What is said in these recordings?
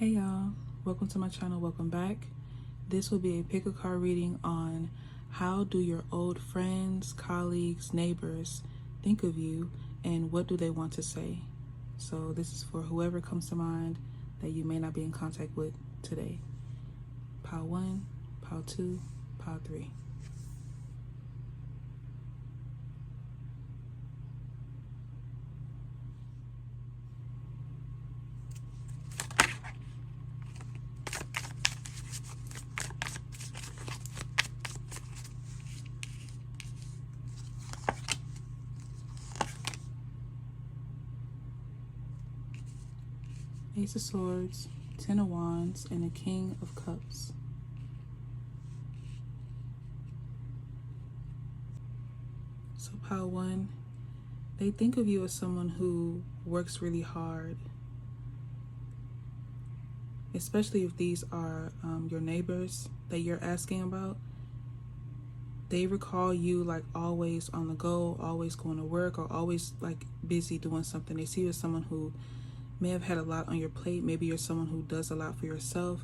Hey y'all, welcome to my channel, welcome back. This will be a pick a card reading on how do your old friends, colleagues, neighbors think of you and what do they want to say. So this is for whoever comes to mind that you may not be in contact with today. Pile 1, pile 2, pile 3. Ace of Swords, Ten of Wands, and a King of Cups. So pile 1, they think of you as someone who works really hard, especially if these are your neighbors that you're asking about. They recall you like always on the go, always going to work, or always like busy doing something. They see you as someone who may have had a lot on your plate. Maybe you're someone who does a lot for yourself.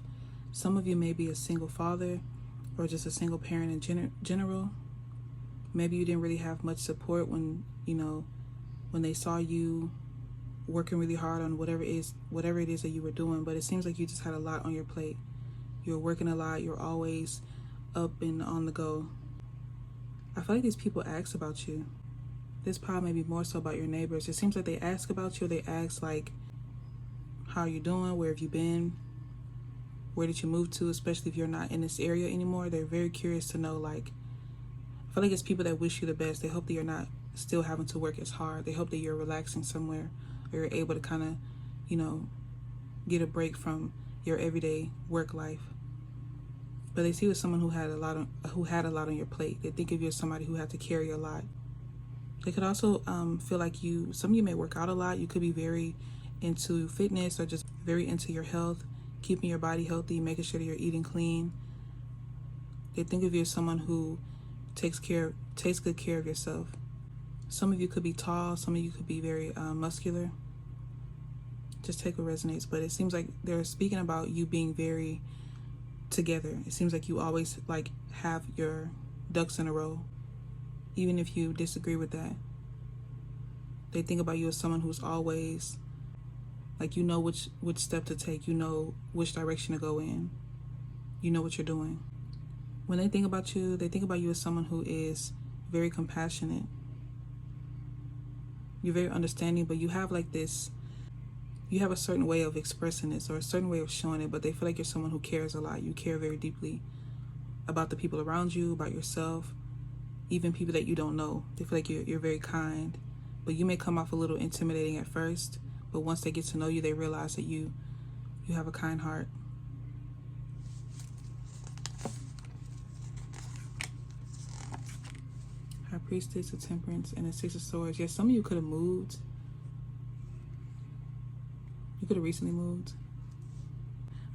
Some of you may be a single father or just a single parent in general. Maybe you didn't really have much support when they saw you working really hard on whatever it is that you were doing, but it seems like you just had a lot on your plate. You're working a lot, you're always up and on the go. I feel like these people ask about you. This pile may be more so about your neighbors. It seems like they ask about you, or they ask like, how are you doing? Where have you been? Where did you move to? Especially if you're not in this area anymore. They're very curious to know, like, I feel like it's people that wish you the best. They hope that you're not still having to work as hard. They hope that you're relaxing somewhere, or you're able to kind of, get a break from your everyday work life. But they see you as someone who had a lot on your plate. They think of you as somebody who had to carry a lot. They could also feel like some of you may work out a lot. You could be very into fitness or just very into your health, keeping your body healthy, making sure that you're eating clean. They think of you as someone who takes good care of yourself. Some of you could be tall, some of you could be very muscular. Just take what resonates, but it seems like they're speaking about you being very together. It seems like you always like have your ducks in a row, even if you disagree with that. They think about you as someone who's always like, you know which step to take, you know which direction to go in, you know what you're doing. When they think about you, they think about you as someone who is very compassionate. You're very understanding, but you have like this, you have a certain way of expressing this or a certain way of showing it, but they feel like you're someone who cares a lot. You care very deeply about the people around you, about yourself, even people that you don't know. They feel like you're very kind, but you may come off a little intimidating at first, but once they get to know you, they realize that you have a kind heart. High Priestess, a Temperance, and a Six of Swords. Yes, some of you could have moved. You could have recently moved.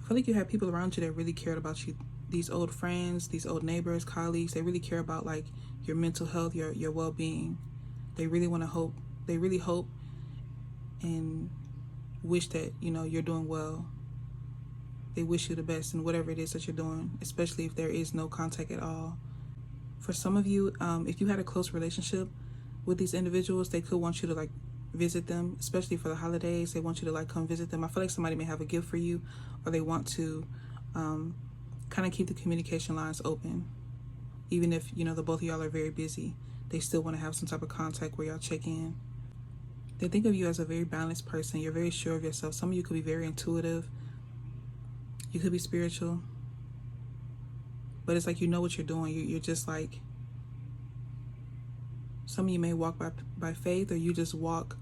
I feel like you had people around you that really cared about you. These old friends, these old neighbors, colleagues, they really care about like your mental health, your well-being. They really hope and wish that you're doing well. They wish you the best in whatever it is that you're doing, especially if there is no contact at all. For some of you, if you had a close relationship with these individuals, they could want you to like visit them, especially for the holidays. They want you to like come visit them. I feel like somebody may have a gift for you, or they want to kind of keep the communication lines open. Even if the both of y'all are very busy, they still want to have some type of contact where y'all check in. They think of you as a very balanced person. You're very sure of yourself. Some of you could be very intuitive. You could be spiritual. But it's like you know what you're doing. You're just like, some of you may walk by faith, or you just walk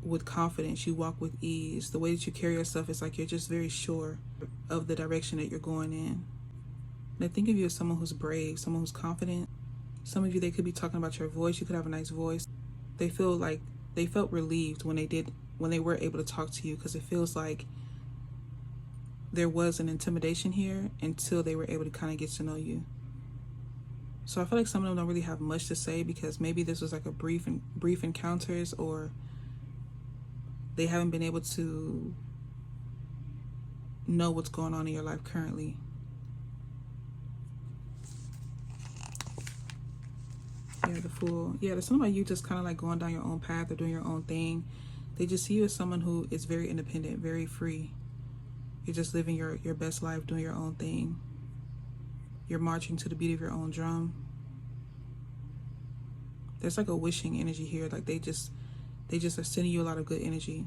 with confidence. You walk with ease. The way that you carry yourself is like you're just very sure of the direction that you're going in. They think of you as someone who's brave, someone who's confident. Some of you, they could be talking about your voice. You could have a nice voice. They felt relieved when they were able to talk to you, because it feels like there was an intimidation here until they were able to kind of get to know you. So I feel like some of them don't really have much to say, because maybe this was like a brief encounters, or they haven't been able to know what's going on in your life currently. Yeah, the Fool. Yeah, there's something about you just kind of like going down your own path or doing your own thing. They just see you as someone who is very independent, very free. You're just living your best life, doing your own thing. You're marching to the beat of your own drum. There's like a wishing energy here. Like they just are sending you a lot of good energy,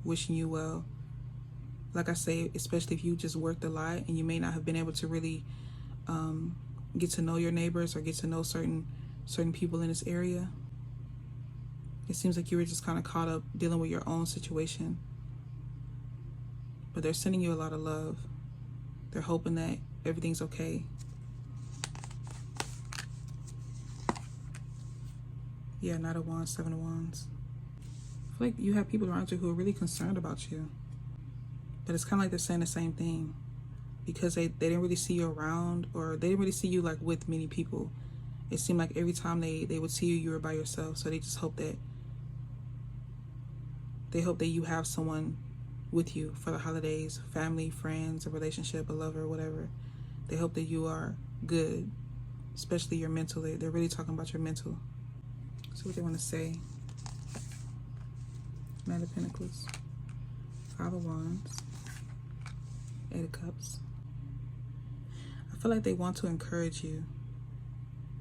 wishing you well. Like I say, especially if you just worked a lot and you may not have been able to really get to know your neighbors or get to know certain people in this area. It seems like you were just kind of caught up dealing with your own situation. But they're sending you a lot of love. They're hoping that everything's okay. Yeah, Knight of Wands, Seven of Wands. I feel like you have people around you who are really concerned about you. But it's kind of like they're saying the same thing. Because they didn't really see you around, or they didn't really see you like with many people. It seemed like every time they would see you, you were by yourself. So they just hope that you have someone with you for the holidays, family, friends, a relationship, a lover, whatever. They hope that you are good, especially your mental. They're really talking about your mental. So what they want to say. Knight of Pentacles, Five of Wands, Eight of Cups. I feel like they want to encourage you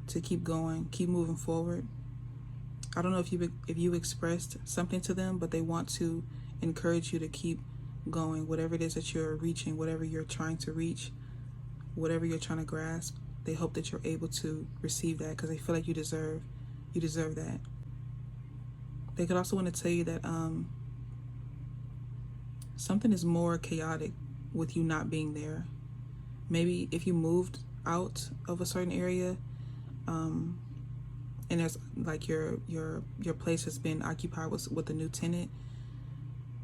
to keep going, keep moving forward. I don't know if you expressed something to them, but they want to encourage you to keep going. Whatever it is that you're reaching, whatever you're trying to reach, whatever you're trying to grasp, they hope that you're able to receive that because they feel like you deserve that. They could also want to tell you that something is more chaotic with you not being there. Maybe if you moved out of a certain area, and there's like your place has been occupied with a new tenant,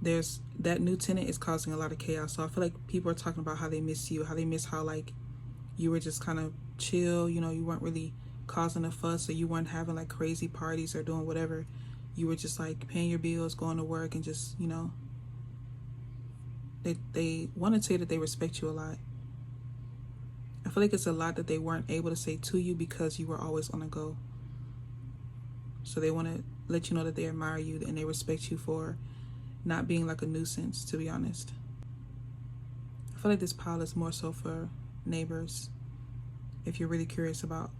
that new tenant is causing a lot of chaos. So I feel like people are talking about how they miss you, how they miss how like you were just kind of chill, you know, you weren't really causing a fuss, or you weren't having like crazy parties or doing whatever. You were just like paying your bills, going to work, and just, you know, they want to say that they respect you a lot. I feel like it's a lot that they weren't able to say to you because you were always on the go. So they want to let you know that they admire you and they respect you for not being like a nuisance, to be honest. I feel like this pile is more so for neighbors, if you're really curious about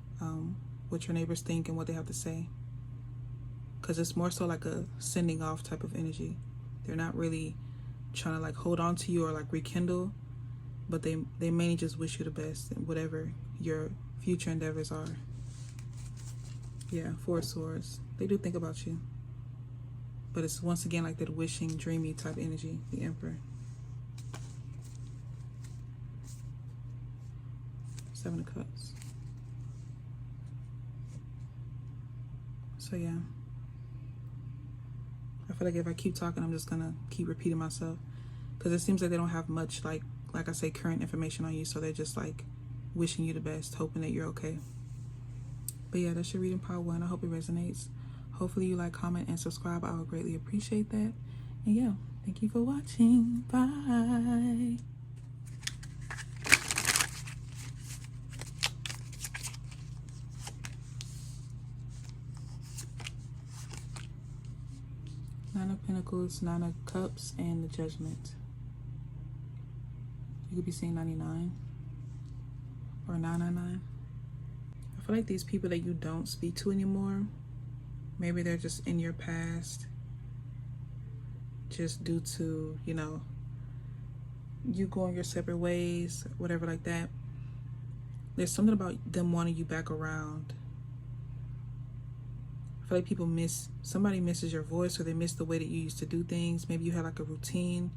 what your neighbors think and what they have to say. Because it's more so like a sending off type of energy. They're not really trying to like hold on to you or like rekindle, but they mainly just wish you the best in whatever your future endeavors are. Yeah, Four of Swords. They do think about you. But it's once again like that wishing, dreamy type energy, the Emperor. Seven of Cups. So yeah. I feel like if I keep talking, I'm just gonna keep repeating myself. Because it seems like they don't have much, like I say, current information on you. So they're just like wishing you the best, hoping that you're okay. But yeah, that's your reading part one. I hope it resonates. Hopefully you like, comment, and subscribe. I would greatly appreciate that. And yeah, thank you for watching. Bye. Nine of Pentacles, Nine of Cups, and the Judgment. You could be seeing 99 or 999. I feel like these people that you don't speak to anymore, maybe they're just in your past just due to, you know, you going your separate ways, whatever like that. There's something about them wanting you back around. I feel like somebody misses your voice, or they miss the way that you used to do things. Maybe you had like a routine.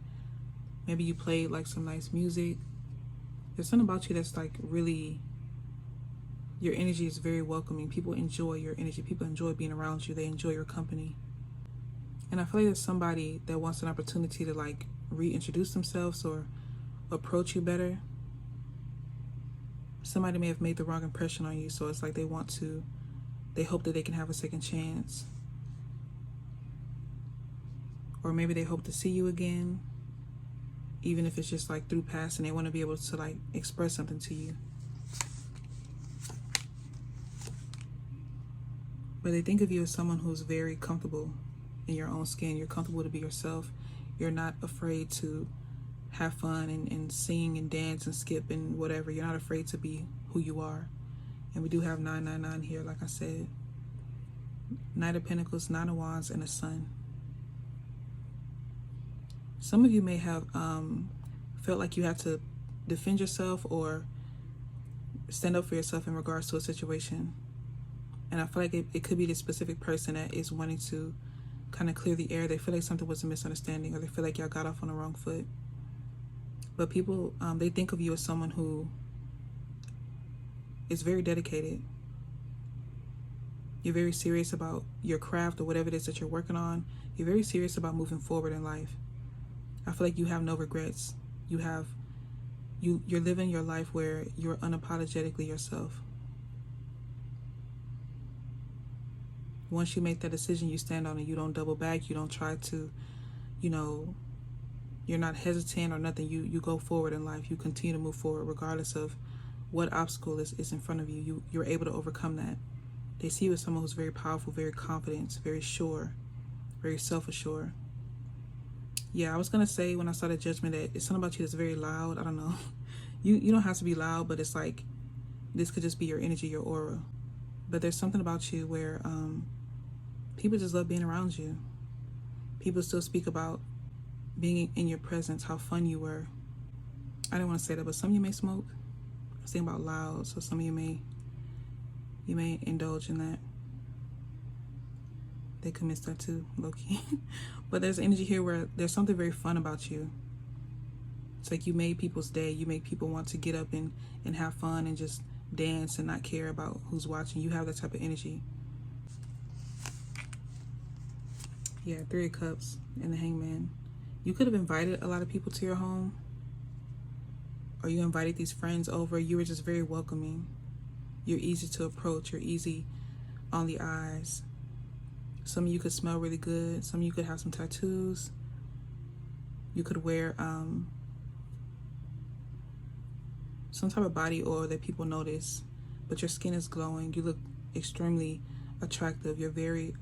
Maybe you played like some nice music. There's something about you that's like really, your energy is very welcoming. People enjoy your energy. People enjoy being around you. They enjoy your company. And I feel like there's somebody that wants an opportunity to like reintroduce themselves or approach you better. Somebody may have made the wrong impression on you, so it's like they hope that they can have a second chance. Or maybe they hope to see you again. even if it's just like through past, and they want to be able to like express something to you. But they think of you as someone who's very comfortable in your own skin. You're comfortable to be yourself. You're not afraid to have fun and sing and dance and skip and whatever. You're not afraid to be who you are. And we do have 999 here, like I said. Knight of Pentacles, Nine of Wands, and a Sun. Some of you may have felt like you had to defend yourself or stand up for yourself in regards to a situation. And I feel like it could be this specific person that is wanting to kind of clear the air. They feel like something was a misunderstanding, or they feel like y'all got off on the wrong foot. But people, they think of you as someone who is very dedicated. You're very serious about your craft or whatever it is that you're working on. You're very serious about moving forward in life. I feel like you have no regrets. You're living your life where you're unapologetically yourself. Once you make that decision, you stand on it. You don't double back. You don't try to, you're not hesitant or nothing. You go forward in life. You continue to move forward regardless of what obstacle is in front of you. You're able to overcome that. They see you as someone who's very powerful, very confident, very sure, very self-assured. Yeah, I was going to say when I saw the judgment that it's something about you that's very loud. I don't know. You don't have to be loud, but it's like this could just be your energy, your aura. But there's something about you where people just love being around you. People still speak about being in your presence, how fun you were. I didn't want to say that, but some of you may smoke. I was thinking about loud, so some of you may indulge in that. They could miss that too, low-key. But there's energy here where there's something very fun about you. It's like you made people's day. You make people want to get up and have fun and just dance and not care about who's watching. You have that type of energy. Yeah, Three of Cups and the Hangman. You could have invited a lot of people to your home, or you invited these friends over. You were just very welcoming. You're easy to approach. You're easy on the eyes. Some of you could smell really good. Some of you could have some tattoos. You could wear some type of body oil that people notice, but your skin is glowing. You look extremely attractive. You're very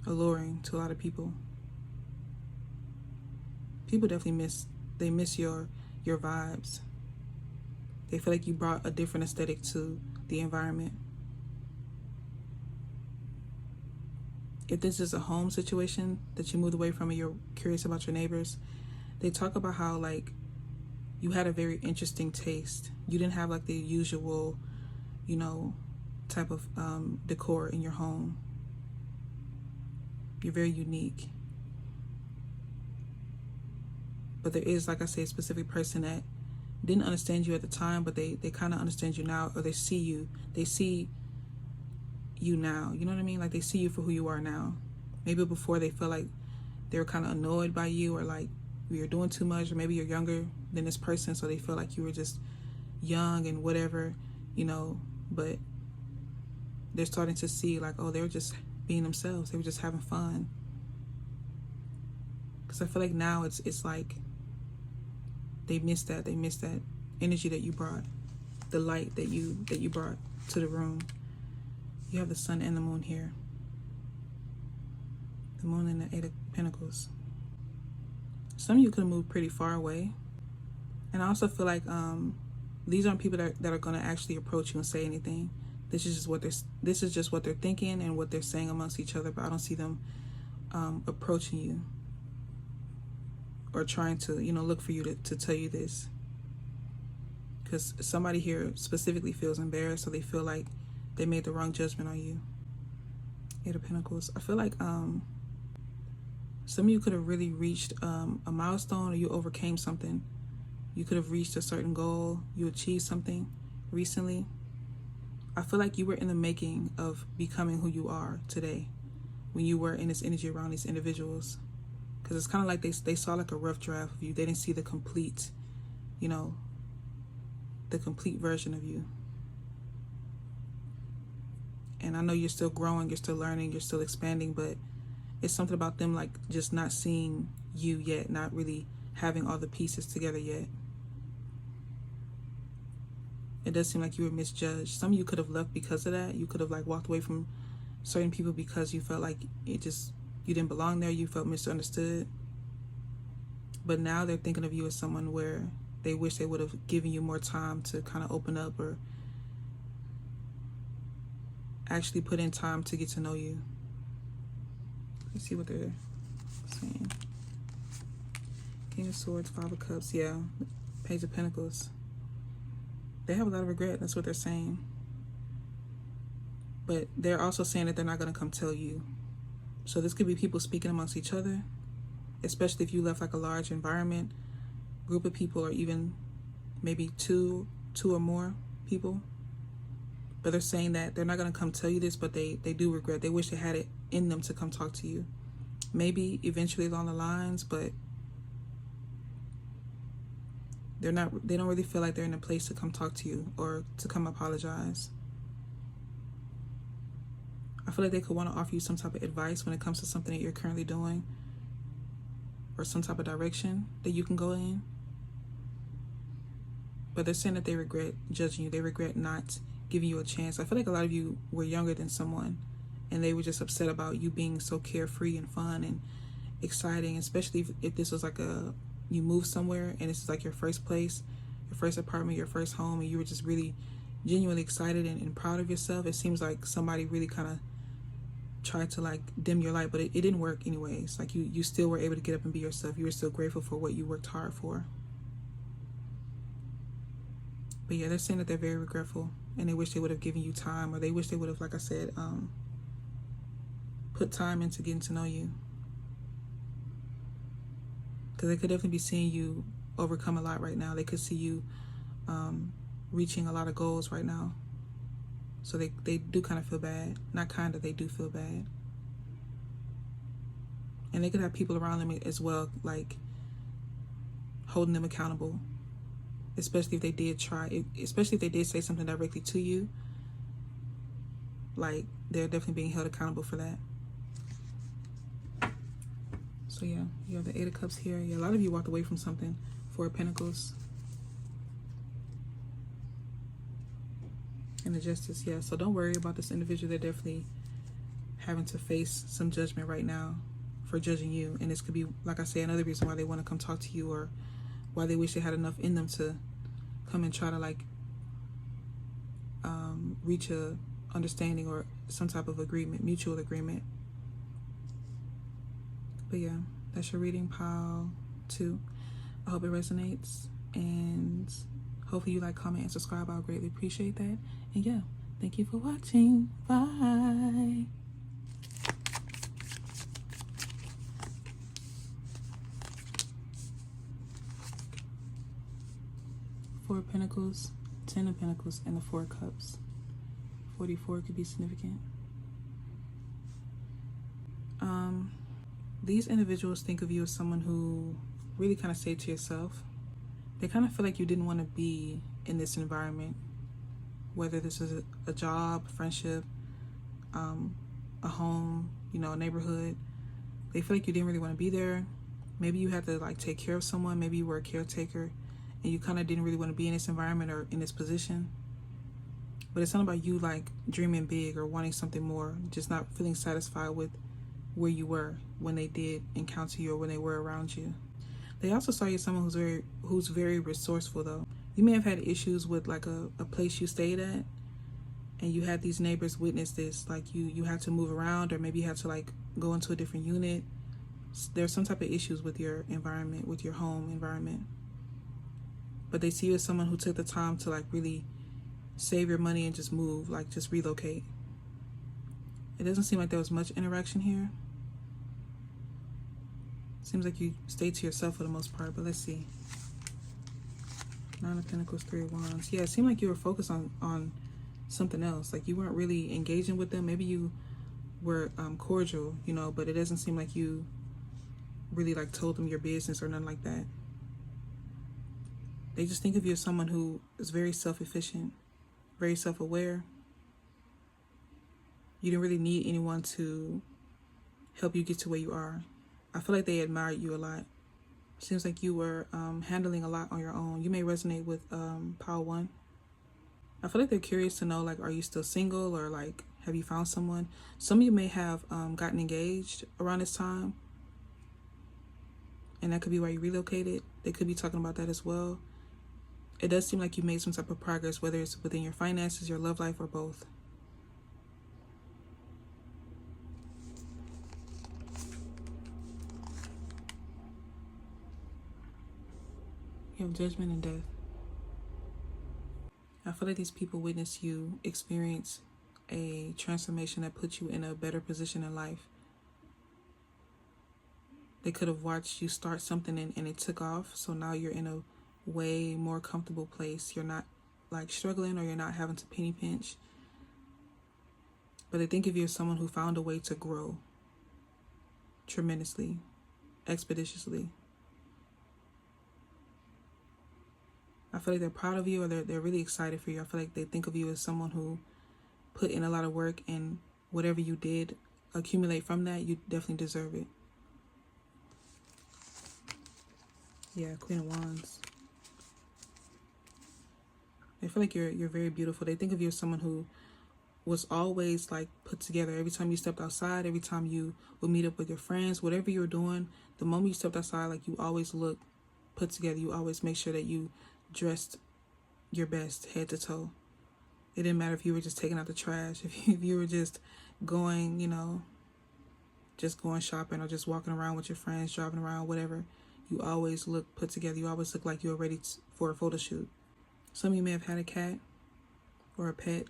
alluring to a lot of people. People definitely miss your vibes. They feel like you brought a different aesthetic to the environment. If this is a home situation that you moved away from and you're curious about your neighbors, they talk about how like you had a very interesting taste. You didn't have like the usual, type of decor in your home. You're very unique. But there is, like I say, a specific person that didn't understand you at the time, but they kind of understand you now, or they see you now. You know what I mean? Like they see you for who you are now. Maybe before they felt like they were kind of annoyed by you, or like you're doing too much, or maybe you're younger than this person, so they feel like you were just young and whatever, but they're starting to see like, oh, they were just being themselves. They were just having fun. Because I feel like now it's like they miss that energy that you brought, the light that you brought to the room. You have the Sun and the Moon here. The Moon and the Eight of Pentacles. Some of you could have moved pretty far away. And I also feel like these aren't people that are going to actually approach you and say anything. This is just what they're thinking and what they're saying amongst each other. But I don't see them approaching you or trying to, look for you to tell you this. Because somebody here specifically feels embarrassed, so they feel like they made the wrong judgment on you. Eight of Pentacles. I feel like some of you could have really reached a milestone, or you overcame something. You could have reached a certain goal. You achieved something recently. I feel like you were in the making of becoming who you are today when you were in this energy around these individuals. Because it's kind of like they saw like a rough draft of you. They didn't see the complete, the complete version of you. And I know you're still growing, you're still learning, you're still expanding, but it's something about them like just not seeing you yet, not really having all the pieces together yet. It does seem like you were misjudged. Some of you could have left because of that. You could have like walked away from certain people because you felt like you didn't belong there. You felt misunderstood. But now they're thinking of you as someone where they wish they would have given you more time to kind of open up or actually put in time to get to know you. Let's see what they're saying. King of Swords, Five of Cups, yeah. Page of Pentacles. They have a lot of regret, that's what they're saying. But they're also saying that they're not going to come tell you. So this could be people speaking amongst each other, especially if you left like a large environment, group of people, or even maybe two or more people. But they're saying that they're not going to come tell you this, but they do regret. They wish they had it in them to come talk to you. Maybe eventually along the lines, but they don't really feel like they're in a place to come talk to you or to come apologize. I feel like they could want to offer you some type of advice when it comes to something that you're currently doing, or some type of direction that you can go in. But they're saying that they regret judging you. They regret not giving you a chance. I feel like a lot of you were younger than someone, and they were just upset about you being so carefree and fun and exciting, especially if this was like you moved somewhere and this is like your first place, your first apartment, your first home, and you were just really genuinely excited and proud of yourself. It seems like somebody really kind of tried to like dim your light, but it didn't work anyways. Like you still were able to get up and be yourself. You were still grateful for what you worked hard for. But yeah, they're saying that they're very regretful and they wish they would have given you time, or they wish they would have, like I said, put time into getting to know you. Because they could definitely be seeing you overcome a lot right now. They could see you reaching a lot of goals right now. So they do kind of feel bad. Not kind of, they do feel bad. And they could have people around them as well, like holding them accountable. Especially if they did especially if they did say something directly to you. Like, they're definitely being held accountable for that. So yeah, you have the Eight of Cups here. Yeah, a lot of you walked away from something. Four of Pentacles. And the Justice, yeah. So don't worry about this individual. They're definitely having to face some judgment right now for judging you. And this could be, like I say, another reason why they want to come talk to you, or why they wish they had enough in them to come and try to like reach a understanding or some type of agreement, mutual agreement. But yeah, that's your reading, pile 2. I hope it resonates, and hopefully you like, comment, and subscribe. I'll greatly appreciate that. And yeah, thank you for watching. Bye. Four of Pentacles, 10 of Pentacles, and the Four of Cups. 44 could be significant. These individuals think of you as someone who really kind of say to yourself, they kind of feel like you didn't want to be in this environment, whether this is a job, friendship, a home, a neighborhood. They feel like you didn't really want to be there. Maybe you had to like take care of someone. Maybe you were a caretaker and you kind of didn't really want to be in this environment or in this position. But it's not about you like dreaming big or wanting something more, just not feeling satisfied with where you were when they did encounter you or when they were around you. They also saw you as someone who's very resourceful though. You may have had issues with like a place you stayed at, and you had these neighbors witness this, like you had to move around, or maybe you had to like go into a different unit. There's some type of issues with your environment, with your home environment. But they see you as someone who took the time to like really save your money and just move, like just relocate. It doesn't seem like there was much interaction here. Seems like you stayed to yourself for the most part, but let's see. 9 of Pentacles, 3 of Wands. Yeah, it seemed like you were focused on something else. Like you weren't really engaging with them. Maybe you were cordial, but it doesn't seem like you really like told them your business or nothing like that. They just think of you as someone who is very self-efficient, very self-aware. You didn't really need anyone to help you get to where you are. I feel like they admired you a lot. Seems like you were handling a lot on your own. You may resonate with pile 1. I feel like they're curious to know, like, are you still single, or like, have you found someone? Some of you may have gotten engaged around this time, and that could be why you relocated. They could be talking about that as well. It does seem like you made some type of progress, whether it's within your finances, your love life, or both. You have judgment and death. I feel like these people witness you experience a transformation that puts you in a better position in life. They could have watched you start something and it took off, so now you're in a way more comfortable place. You're not like struggling, or you're not having to penny pinch. But they think of you as someone who found a way to grow tremendously, expeditiously. I feel like they're proud of you, or they're really excited for you. I feel like they think of you as someone who put in a lot of work, and whatever you did accumulate from that, you definitely deserve it. Yeah, Queen of Wands. They feel like you're very beautiful. They think of you as someone who was always like put together. Every time you stepped outside, every time you would meet up with your friends, whatever you were doing, the moment you stepped outside, like, you always look put together. You always make sure that you dressed your best, head to toe. It didn't matter if you were just taking out the trash, if you were just going, just going shopping, or just walking around with your friends, driving around, whatever. You always look put together. You always look like you were ready for a photo shoot. Some of you may have had a cat or a pet.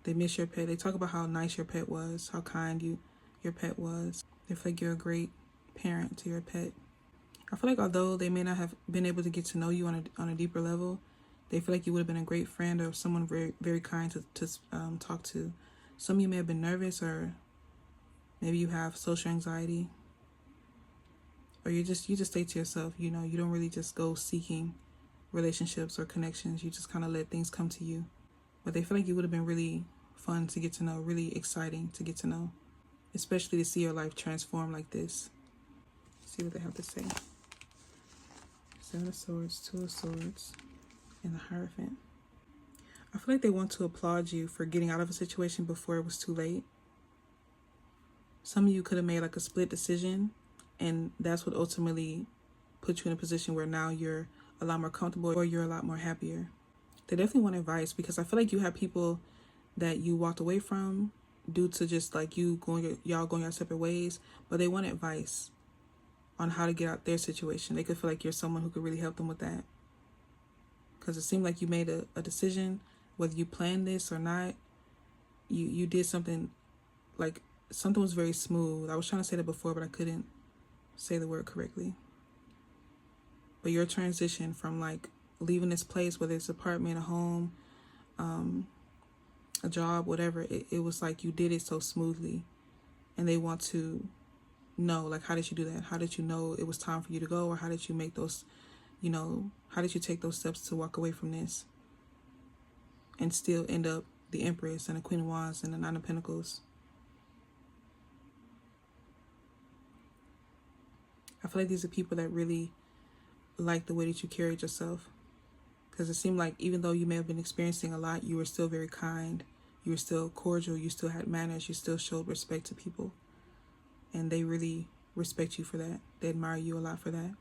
They miss your pet. They talk about how nice your pet was, how kind your pet was. They feel like you're a great parent to your pet. I feel like although they may not have been able to get to know you on a deeper level, they feel like you would have been a great friend, or someone very, very kind to talk to. Some of you may have been nervous, or maybe you have social anxiety, or you just stay to yourself. You don't really just go seeking relationships or connections. You just kind of let things come to you. But they feel like you would have been really fun to get to know, really exciting to get to know, especially to see your life transform like this. Let's see what they have to say. 7 of Swords, 2 of Swords, and the Hierophant. I feel like they want to applaud you for getting out of a situation before it was too late. Some of you could have made like a split decision, and that's what ultimately put you in a position where now you're a lot more comfortable, or you're a lot more happier. They definitely want advice, because I feel like you have people that you walked away from due to just like y'all going your separate ways, but they want advice on how to get out their situation. They could feel like you're someone who could really help them with that, because it seemed like you made a decision, whether you planned this or not. You did something, like something was very smooth. I was trying to say that before, but I couldn't say the word correctly. But your transition from like leaving this place, whether it's apartment, a home, a job, whatever, it was like you did it so smoothly, and they want to know, like, how did you do that? How did you know it was time for you to go? Or how did you make those, how did you take those steps to walk away from this and still end up the Empress and the Queen of Wands and the Nine of Pentacles? I feel like these are people that really like the way that you carried yourself, because it seemed like even though you may have been experiencing a lot, you were still very kind, you were still cordial, you still had manners, you still showed respect to people, and they really respect you for that. They admire you a lot for that.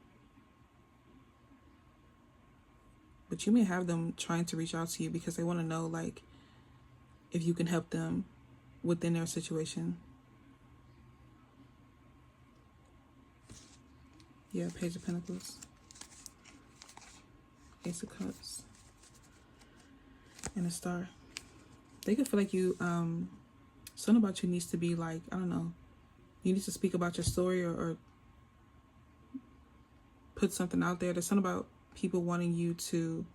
But you may have them trying to reach out to you because they want to know, like, if you can help them within their situation. Yeah, Page of Pentacles, Ace of Cups, and a Star. They could feel like you, something about you needs to be like, I don't know, you need to speak about your story, or put something out there. There's something about people wanting you to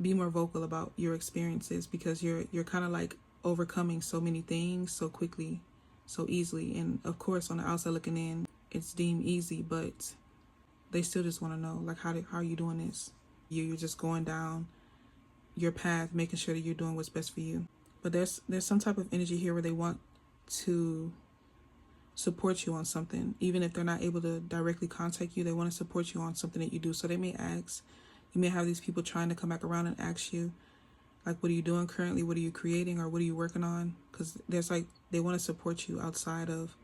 be more vocal about your experiences, because you're kind of like overcoming so many things so quickly, so easily. And of course, on the outside looking in, it's deemed easy, but they still just want to know, like, how are you doing this? You're just going down your path, making sure that you're doing what's best for you. But there's some type of energy here where they want to support you on something. Even if they're not able to directly contact you, they want to support you on something that you do. So they may ask, you may have these people trying to come back around and ask you, like, what are you doing currently? What are you creating? Or what are you working on? Because there's like, they want to support you outside of,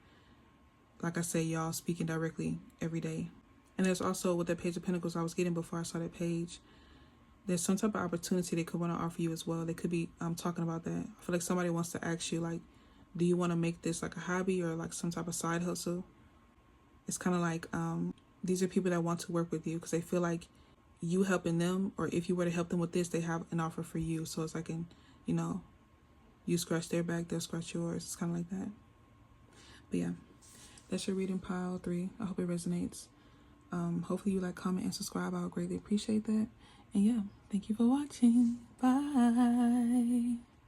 like I say, y'all speaking directly every day. And there's also with the Page of Pentacles I was getting before I saw that page, there's some type of opportunity they could want to offer you as well. They could be talking about that. I feel like somebody wants to ask you, like, do you want to make this like a hobby or like some type of side hustle? It's kind of like these are people that want to work with you because they feel like you helping them, or if you were to help them with this, they have an offer for you. So it's like, you scratch their back, they'll scratch yours. It's kind of like that. But yeah, that's your reading, pile 3. I hope it resonates. Hopefully you like, comment, and subscribe. I would greatly appreciate that. And yeah, thank you for watching. Bye.